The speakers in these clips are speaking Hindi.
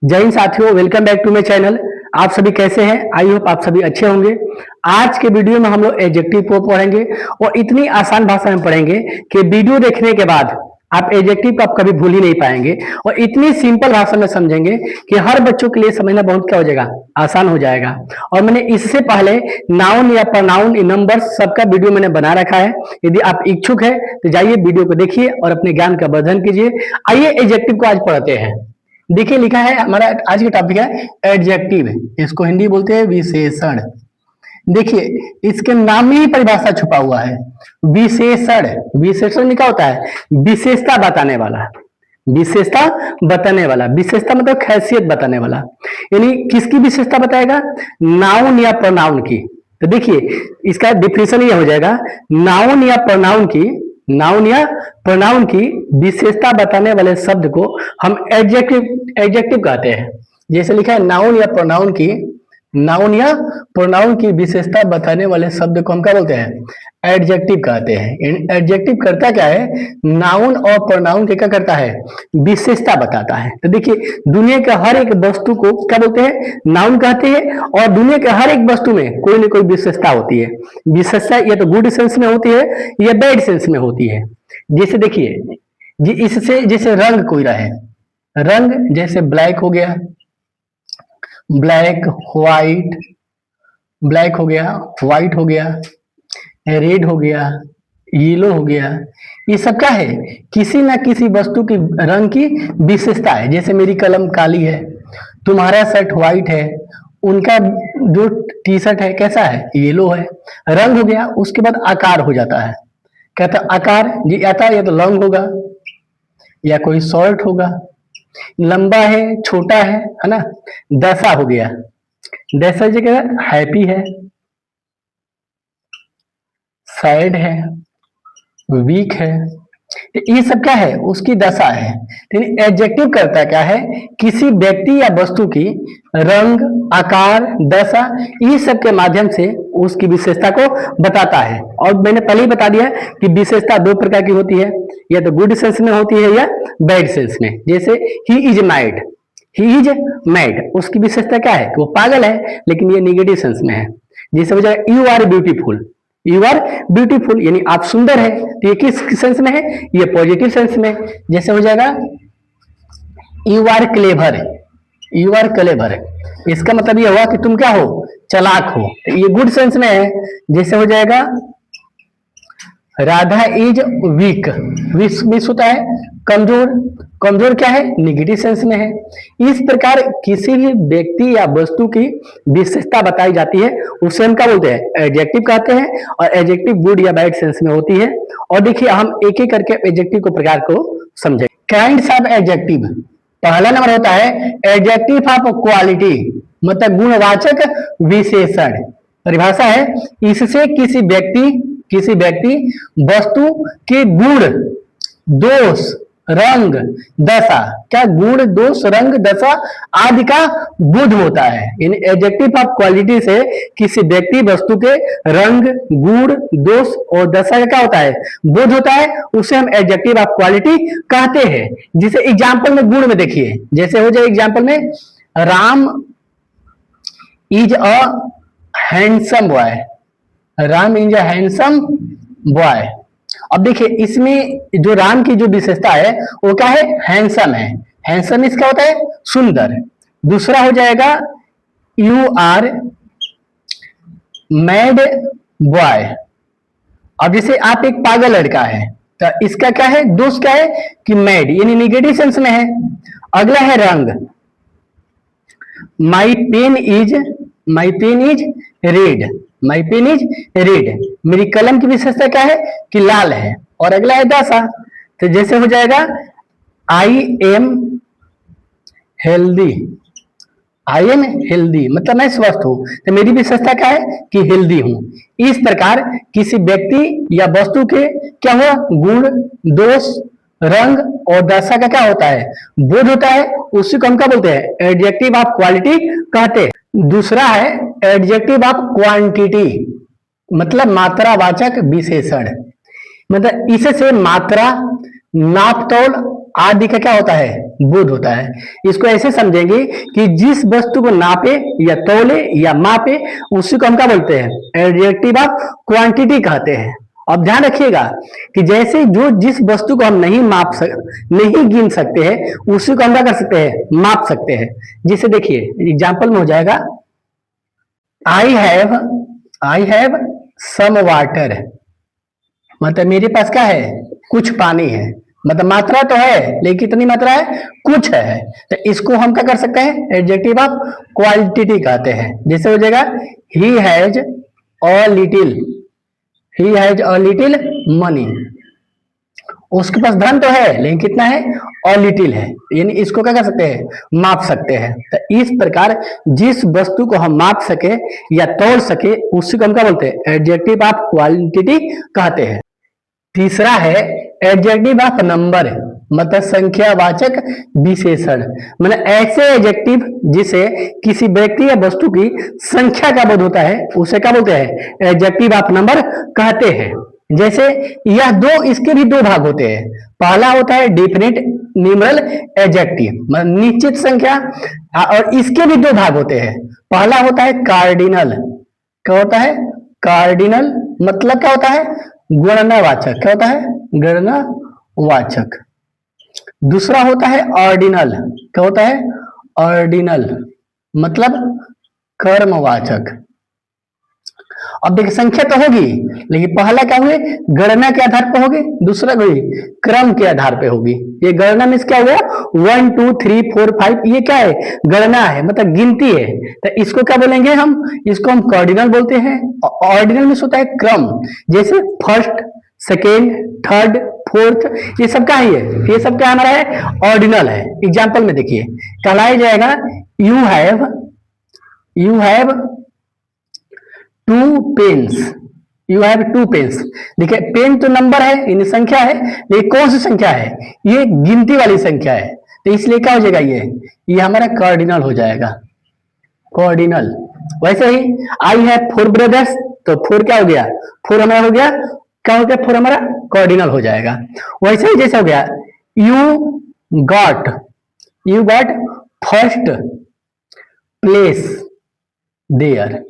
जय हिंद साथियों, welcome back to my channel. आप सभी कैसे हैं? आई होप आप सभी अच्छे होंगे। आज के वीडियो में हम लोग एडजेक्टिव को पढ़ेंगे और इतनी आसान भाषा में पढ़ेंगे कि वीडियो देखने के बाद आप एडजेक्टिव को आप कभी भूल ही नहीं पाएंगे और इतनी सिंपल भाषा में समझेंगे कि हर बच्चों के लिए समझना बहुत क्या हो जाएगा, आसान हो जाएगा। और मैंने इससे पहले नाउन या प्रोनाउन नंबर सबका वीडियो मैंने बना रखा है। यदि आप इच्छुक है तो जाइए वीडियो को देखिए और अपने ज्ञान का वर्धन कीजिए। आइए एडजेक्टिव को आज पढ़ते हैं। देखिए लिखा है, हमारा आज का टॉपिक है एडजेक्टिव। इसको हिंदी बोलते हैं विशेषण। देखिए इसके नाम में ही परिभाषा छुपा हुआ है, विशेषण। विशेषण क्या होता है? विशेषता बताने वाला। विशेषता बताने वाला, विशेषता मतलब खैसियत बताने वाला। यानी किसकी विशेषता बताएगा? नाउन या प्रोनाउन की। तो देखिए इसका डिफिनेशन ये हो जाएगा, नाउन या प्रोनाउन की, नाउन या प्रोनाउन की विशेषता बताने वाले शब्द को हम एडजेक्टिव कहते हैं। जैसे लिखा है नाउन या प्रोनाउन की, नाउन या प्रोनाउन की विशेषता बताने वाले शब्द को हम क्या बोलते हैं? एडजेक्टिव कहते हैं। एडजेक्टिव करता क्या है? नाउन और प्रोनाउन के क्या करता है? विशेषता बताता है। तो देखिए दुनिया के हर एक वस्तु को क्या बोलते हैं? नाउन कहते हैं। और दुनिया के हर एक वस्तु में कोई ना कोई विशेषता होती है। विशेषता या तो गुड सेंस में होती है या बैड सेंस में होती है। जैसे देखिए इससे जैसे रंग कोई रहे, रंग जैसे ब्लैक हो गया, ब्लैक व्हाइट, ब्लैक हो गया, व्हाइट हो गया, रेड हो गया, येलो हो गया। ये सब क्या है? किसी ना किसी वस्तु की रंग की विशेषता है। जैसे मेरी कलम काली है, तुम्हारा शर्ट व्हाइट है, उनका जो टी शर्ट है कैसा है? येलो है। रंग हो गया। उसके बाद आकार हो जाता है। कहता आकार जी आता है, या तो लॉन्ग होगा या कोई शॉर्ट होगा, लंबा है, छोटा है ना। दशा हो गया, दशा जगह हैप्पी है, सैड है, वीक है। तो ये सब क्या है? उसकी दशा है। एडजेक्टिव करता क्या है? किसी व्यक्ति या वस्तु की रंग, आकार, दशा, ये सब के माध्यम से उसकी विशेषता को बताता है। और मैंने पहले ही बता दिया कि विशेषता दो प्रकार की होती है, या तो गुड सेंस में होती है या बैड सेंस में। जैसे he is mad, he is mad, उसकी विशेषता क्या है? वो पागल है, लेकिन ये निगेटिव सेंस में है। जैसे हो जाएगा you are beautiful, you are beautiful यानी आप सुंदर है। तो ये किस सेंस में है? ये पॉजिटिव सेंस में। जैसे हो जाएगा you are clever, you are clever, इसका मतलब ये हुआ कि तुम क्या हो? चालाक हो। तो ये गुड सेंस में है। जैसे हो जाएगा राधा इज वीक, वीक होता है कमजोर। कमजोर क्या है? निगेटिव सेंस में है। इस प्रकार किसी भी व्यक्ति या वस्तु की विशेषता बताई जाती है, उसे हम क्या बोलते हैं? एडजेक्टिव कहते हैं। और एडजेक्टिव गुड या बैड सेंस में होती है। और देखिए हम एक एक करके एडजेक्टिव को प्रकार को समझे। काइंड्स ऑफ एडजेक्टिव, पहला नंबर होता है एडजेक्टिव ऑफ क्वालिटी, मतलब गुणवाचक विशेषण। परिभाषा है, इससे किसी व्यक्ति वस्तु के गुण, दोष, रंग, दशा, क्या गुण, दोष, रंग, दशा आदि का बोध होता है। इन एडजेक्टिव ऑफ क्वालिटी से किसी व्यक्ति वस्तु के रंग, गुण, दोष और दशा का क्या होता है? बोध होता है। उसे हम एडजेक्टिव ऑफ क्वालिटी कहते हैं। जिसे एग्जाम्पल में गुण में देखिए, जैसे हो जाए एग्जाम्पल में Ram is a handsome boy, Ram is a handsome boy. अब देखिए इसमें जो राम की जो विशेषता है वो क्या है? हैंडसम है। हैंडसम इसका होता है सुंदर। दूसरा हो जाएगा यू आर मैड बॉय। अब जैसे आप एक पागल लड़का है, तो इसका क्या है? दोष क्या है? कि मैड यानी निगेटिव सेंस में है। अगला है रंग, my pen is red, my pen is red, मेरी कलम की विशेषता क्या है? कि लाल है। और अगला है दशा, तो जैसे हो जाएगा I am healthy, I am healthy मतलब मैं स्वस्थ हूं। तो मेरी विशेषता क्या है? कि हेल्दी हूं। इस प्रकार किसी व्यक्ति या वस्तु के क्या हुआ? गुण, दोष, रंग और दशा का क्या होता है? बोध होता है। उसी को हम क्या बोलते हैं? एडजेक्टिव ऑफ क्वालिटी कहते हैं। दूसरा है एडजेक्टिव ऑफ क्वांटिटी, मतलब मात्रावाचक विशेषण। मतलब इससे मात्रा, नापतोल आदि का क्या होता है, बोध होता है। इसको ऐसे समझेंगे कि जिस वस्तु को नापे या तौले या मापे उसी को हम क्या बोलते हैं, एडजेक्टिव ऑफ क्वांटिटी कहते हैं। अब ध्यान रखिएगा कि जैसे जो जिस वस्तु को हम नहीं गिन सकते हैं उसी को हम क्या कर सकते हैं, माप सकते हैं। जिसे देखिए एग्जाम्पल में हो जाएगा, आई हैव सम वाटर, मतलब मेरे पास क्या है, कुछ पानी है। मतलब मात्रा तो है लेकिन कितनी मात्रा है, कुछ है। तो इसको हम क्या कर सकते हैं, एडजेक्टिव ऑफ क्वालिटी कहते हैं। जैसे हो जाएगा he has a little money, उसके पास धन तो है लेकिन कितना है, अ लिटिल है। यानी इसको क्या कर सकते हैं, माप सकते हैं। तो इस प्रकार जिस वस्तु को हम माप सके या तोल सके उसी को हम क्या बोलते हैं, एडजेक्टिव ऑफ क्वालिटी कहते हैं। तीसरा है एडजेक्टिव ऑफ नंबर, मतलब संख्यावाचक विशेषण। मतलब ऐसे एडजेक्टिव जिसे किसी व्यक्ति या वस्तु की संख्या का बोध होता है उसे क्या बोलते हैं, एडजेक्टिव ऑफ नंबर कहते हैं। जैसे यह दो, इसके भी दो भाग होते हैं। पहला होता है डेफिनेट न्यूमरल एडजेक्टिव, मतलब निश्चित संख्या, और इसके भी दो भाग होते हैं। पहला होता है कार्डिनल, क्या होता है, कार्डिनल मतलब क्या होता है, गणनावाचक, क्या होता है, गणनावाचक। दूसरा होता है ऑर्डिनल, क्या होता है, ऑर्डिनल मतलब कर्मवाचक। अब देखिए संख्या तो होगी लेकिन पहला क्या हुए, गणना के आधार पर होगी, दूसरा हुई क्रम के आधार पे होगी। ये गणना में क्या हुआ, 1 2 3 4 5, ये क्या है, गणना है, मतलब गिनती है। तो इसको क्या बोलेंगे हम, इसको हम कार्डिनल बोलते हैं। ऑर्डिनल में होता है क्रम, जैसे फर्स्ट, सेकेंड, थर्ड, फोर्थ, ये सब क्या है, ये सब क्या हमारा है, ऑर्डिनल है। एग्जाम्पल में देखिए कहलाया जाएगा, you have 2 pens, you have 2 pens. देखिए पेन तो नंबर है, यानी संख्या है, लेकिन कौन सी संख्या है, ये गिनती वाली संख्या है। तो इसलिए क्या हो जाएगा, ये हमारा कार्डिनल हो जाएगा, कार्डिनल। वैसे ही आई हैव 4 ब्रदर्स, तो 4 क्या हो गया, 4 हमारा हो गया, क्या हो गया, 4 हमारा कार्डिनल हो जाएगा। वैसे ही जैसे हो गया, you got first place there,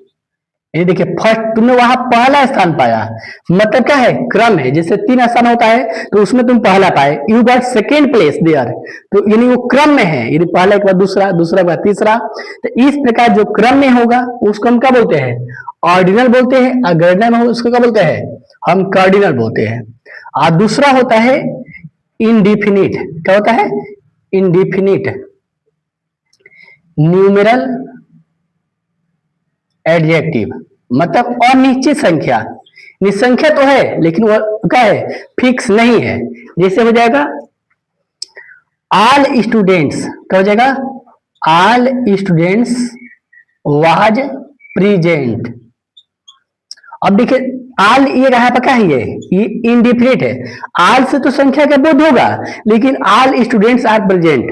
ये देखिए फर्स्ट तुमने वहां पहला स्थान पाया, मतलब क्या है, क्रम है। जैसे 3 स्थान होता है तो उसमें तुम पहला पाए, you got second place there, तो यानी वो क्रम में है, यानी पहला के बाद दूसरा, दूसरा के बाद तीसरा। तो इस प्रकार जो क्रम में होगा उसको हम क्या बोलते हैं, ऑर्डिनल बोलते हैं। और गणना में हो उसको क्या बोलते हैं, हम कार्डिनल बोलते हैं। और दूसरा होता है इनडिफिनिट, क्या होता है, इनडिफिनिट न्यूमेरल एडजेक्टिव, मतलब अनिश्चित संख्या। निसंख्या तो है लेकिन वो क्या है, फिक्स नहीं है। जैसे हो जाएगा ऑल स्टूडेंट्स, क्या हो जाएगा, ऑल स्टूडेंट्स वाज प्रेजेंट। अब देखिए आल ये रहा पर क्या है, ये इनडिफिनिट है। आल से तो संख्या का बोध होगा, लेकिन ऑल स्टूडेंट्स आर प्रेजेंट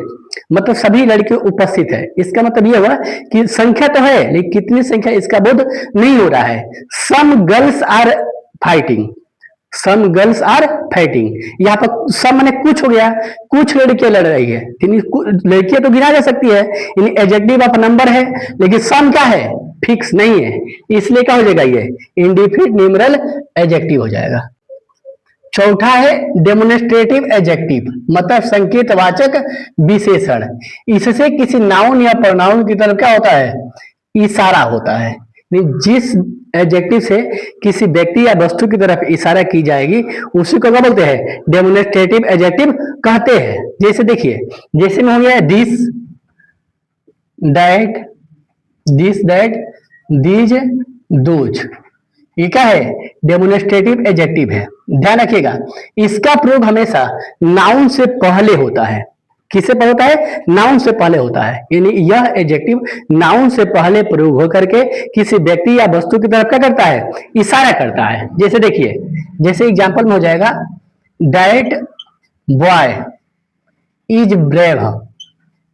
मतलब सभी लड़के उपस्थित है। इसका मतलब यह हुआ कि संख्या तो है लेकिन कितनी संख्या इसका बोध नहीं हो रहा है। Some girls are fighting, some girls are fighting, यहाँ पर सम माने कुछ हो गया, कुछ लड़कियां लड़ रही है। लड़कियां तो गिना जा सकती है, एडजेक्टिव ऑफ नंबर है, लेकिन सम क्या है, फिक्स नहीं है, इसलिए क्या हो जाएगा, ये इंडिफिनिट न्यूमेरल एडजेक्टिव हो जाएगा। चौथा है डेमोन्स्ट्रेटिव एडजेक्टिव, मतलब संकेतवाचक विशेषण। इससे किसी नाउन या प्रोनाउन की तरफ क्या होता है, इशारा होता है। जिस एडजेक्टिव से किसी व्यक्ति या वस्तु की तरफ इशारा की जाएगी उसी को क्या बोलते हैं, डेमोन्स्ट्रेटिव एडजेक्टिव कहते हैं। जैसे देखिए, जैसे में हो गया दिस दैट, दीज, दोज, ये क्या है, डेमोन्स्ट्रेटिव एडजेक्टिव है। ध्यान रखिएगा इसका प्रयोग हमेशा नाउन से पहले होता है। किससे पहले होता है, नाउन से पहले होता है। यानी यह एडजेक्टिव नाउन से पहले प्रयोग होकर के किसी व्यक्ति या वस्तु की तरफ क्या करता है, इशारा करता है। जैसे देखिए, जैसे एग्जांपल में हो जाएगा that boy is brave,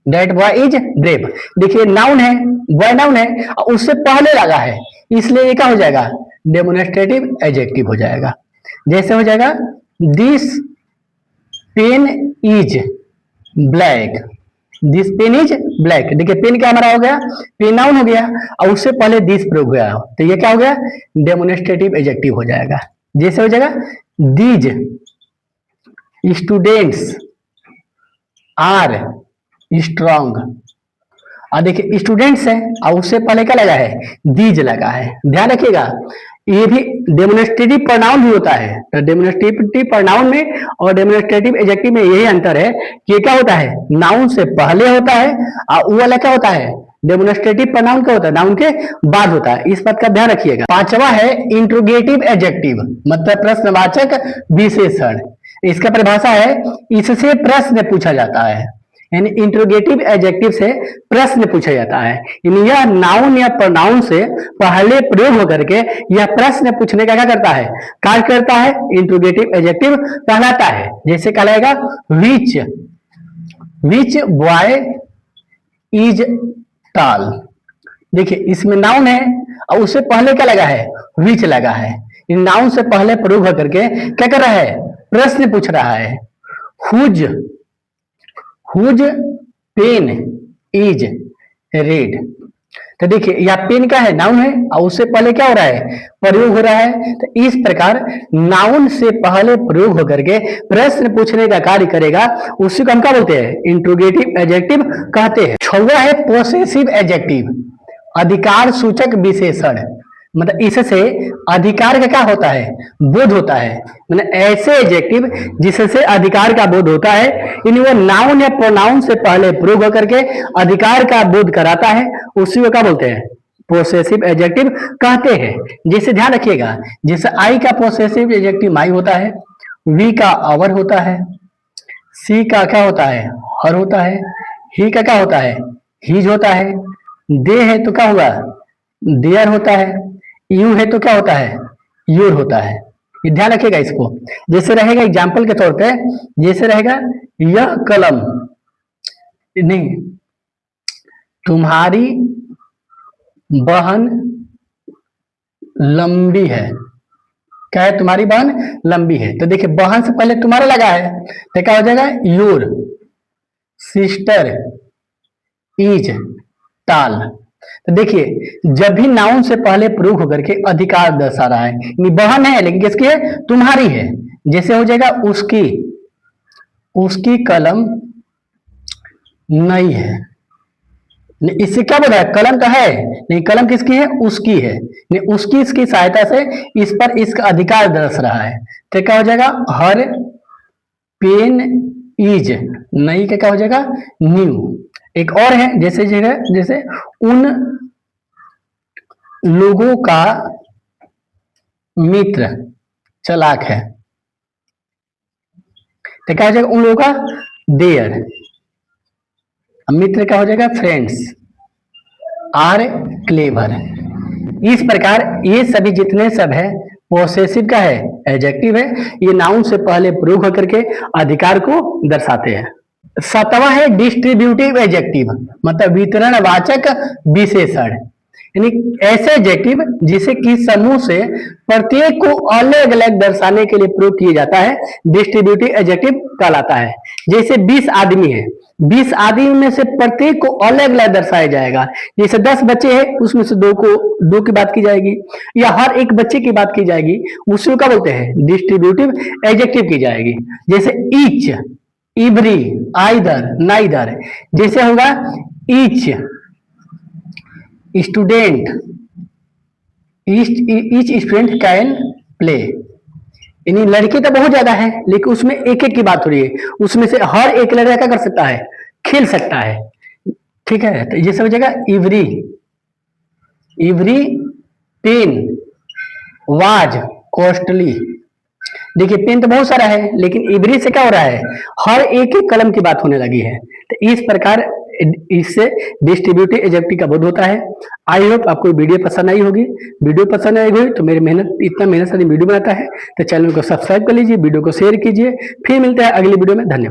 that boy is brave. देखिए नाउन है, बॉय नाउन है, उससे पहले लगा है, इसलिए ये क्या हो जाएगा, डेमोन्स्ट्रेटिव एडजेक्टिव हो जाएगा। जैसे हो जाएगा this pen is black, this pen is black. देखिए पेन क्या हमारा हो गया, पेन नाउन हो गया और उससे पहले दिस प्रयोग हो गया, तो ये क्या हो गया, डेमोन्स्ट्रेटिव एडजेक्टिव हो जाएगा। जैसे हो जाएगा दीज स्टूडेंट्स आर स्ट्रॉन्ग। और देखिए स्टूडेंट्स है और उससे पहले क्या लगा है, दीज लगा है। ध्यान रखिएगा ये भी डेमोन्स्ट्रेटिव प्रोनाउन भी होता है। तो डेमोन्स्ट्रेटिव प्रोनाउन में और डेमोन्स्ट्रेटिव एडजेक्टिव में यही अंतर है कि क्या होता है, नाउन से पहले होता है और वो वाला क्या होता है, डेमोन्स्ट्रेटिव प्रोनाउन क्या होता है, नाउन के बाद होता है। इस बात का ध्यान रखिएगा। पांचवा है इंट्रोगेटिव एडजेक्टिव, मतलब प्रश्नवाचक विशेषण। इसका परिभाषा है इससे प्रश्न पूछा जाता है, यानी इंट्रोगेटिव एडजेक्टिव से प्रश्न पूछा जाता है। यानी यह नाउन या प्रोनाउन से पहले प्रयोग होकर के यह प्रश्न पूछने का क्या करता है, कार्य करता है, इंट्रोगेटिव एडजेक्टिव कहलाता है। जैसे कहलाएगा विच बॉय इज टॉल। देखिए इसमें नाउन है और उससे पहले क्या लगा है, विच लगा है। इन नाउन से पहले प्रयोग होकर के क्या कर रहा है, प्रश्न पूछ रहा है। Whose pen is red. तो देखिए यह पेन का है, नाउन है और उससे पहले क्या हो रहा है, प्रयोग हो रहा है। तो इस प्रकार नाउन से पहले प्रयोग होकर के प्रश्न पूछने का कार्य करेगा, उसी को हम क्या बोलते हैं, इंट्रोगेटिव एडजेक्टिव कहते हैं। छठवां है पोसेसिव एडजेक्टिव, अधिकार सूचक विशेषण। मतलब इससे अधिकार का क्या होता है, बोध होता है। मतलब ऐसे एडजेक्टिव जिससे अधिकार का बोध होता है, यानी वो नाउन या प्रोनाउन से पहले प्रयोग होकर के अधिकार का बोध कराता है, उसी को क्या बोलते हैं, पोसेसिव एडजेक्टिव कहते हैं। जैसे ध्यान रखिएगा, जैसे आई का पोसेसिव एडजेक्टिव माई होता है, वी का आवर होता है, सी का क्या होता है, हर होता है, ही का क्या होता है, हीज होता है, दे है तो क्या होगा, देयर होता है, यू है तो क्या होता है, योर होता है। ये ध्यान रखिएगा इसको। जैसे रहेगा एग्जाम्पल के तौर पे, जैसे रहेगा यह कलम नहीं, तुम्हारी बहन लंबी है। क्या है, तुम्हारी बहन लंबी है। तो देखिए बहन से पहले तुम्हारा लगा है तो क्या हो जाएगा, योर सिस्टर इज टाल। तो देखिए जब भी नाउन से पहले प्रयोग होकर के अधिकार दर्शा रहा है, बहन है लेकिन किसकी है, तुम्हारी है। जैसे हो जाएगा उसकी कलम नई है। इससे क्या बोल रहा है, कलम तो है नहीं, कलम किसकी है, उसकी है। उसकी इसकी सहायता से इस पर इसका अधिकार दर्श रहा है। तो क्या हो जाएगा, हर पेन इज, नई का क्या हो जाएगा, न्यू। एक और है जैसे उन लोगों का मित्र चालाक है। तो क्या हो जाएगा, उन लोगों का देयर। मित्र क्या हो जाएगा, फ्रेंड्स आर क्लेवर। इस प्रकार ये सभी जितने सब है पोसेसिव का है, एडजेक्टिव है, ये नाउन से पहले प्रयोग होकर के अधिकार को दर्शाते हैं। सातवां है डिस्ट्रीब्यूटिव एडजेक्टिव, मतलब वितरणवाचक विशेषण। यानी ऐसे एडजेक्टिव जिसे किस समूह से प्रत्येक को अलग अलग दर्शाने के लिए प्रयोग किया जाता है, डिस्ट्रीब्यूटिव एडजेक्टिव कहलाता है। जैसे 20 आदमी है, 20 आदमी में से प्रत्येक को अलग अलग दर्शाया जाएगा। जैसे 10 बच्चे हैं, उसमें से दो की बात की जाएगी, या हर एक बच्चे की बात की जाएगी, उसी को क्या बोलते हैं, डिस्ट्रीब्यूटिव एडजेक्टिव की जाएगी। जैसे ईच, इवरी, आइदर, नाइदर। जैसे होगा each student, each student can play. यानी लड़के तो बहुत ज्यादा है लेकिन उसमें एक एक की बात हो रही है, उसमें से हर एक लड़का क्या कर सकता है, खेल सकता है। ठीक है, तो ये सब हो जाएगा इवरी पेन वाज कॉस्टली। देखिए पेन तो बहुत सारा है लेकिन इवरी से क्या हो रहा है, हर एक एक कलम की बात होने लगी है। तो इस प्रकार इससे डिस्ट्रीब्यूटिव एडजेक्टिव का बोध होता है। आई होप आपको वीडियो पसंद आई होगी। वीडियो पसंद आई होगी तो मेरी इतना मेहनत से वीडियो बनाता है तो चैनल को सब्सक्राइब कर लीजिए, वीडियो को शेयर कीजिए। फिर मिलते हैं अगली वीडियो में। धन्यवाद।